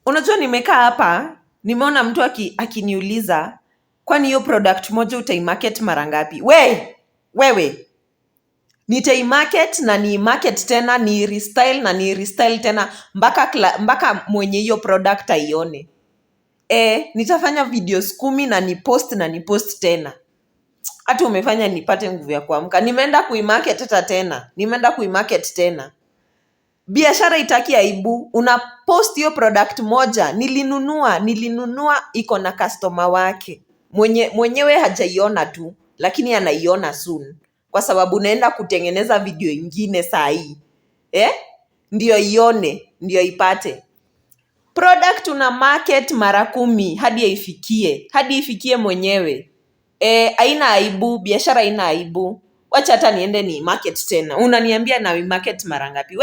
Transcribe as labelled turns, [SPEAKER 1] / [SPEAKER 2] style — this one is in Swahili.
[SPEAKER 1] Unajua nimekaa hapa, nimeona mtu akiniuliza kwani hiyo product moja utaimarket mara ngapi? Wewe nitaimarket na ni market tena, ni restyle na ni restyle tena mpaka mwenye hiyo product aione. Nitafanya videos 10 na ni post tena. Hata umefanya nipate nguvu ya kuamka. Nimeenda kuimarket tena. Biashara itaki aibu. Una post hiyo product moja. Nilinunua iko na customer wake. Mwenyewe hajaiona tu, lakini anaiona soon. Kwa sababu naenda kutengeneza video ingine saa hii. Ndio ione, ndio ipate. Product una market mara 10 hadi ifikie mwenyewe. Haina aibu, biashara haina aibu. Wacha hata niende ni market tena. Unaniambia na market mara ngapi?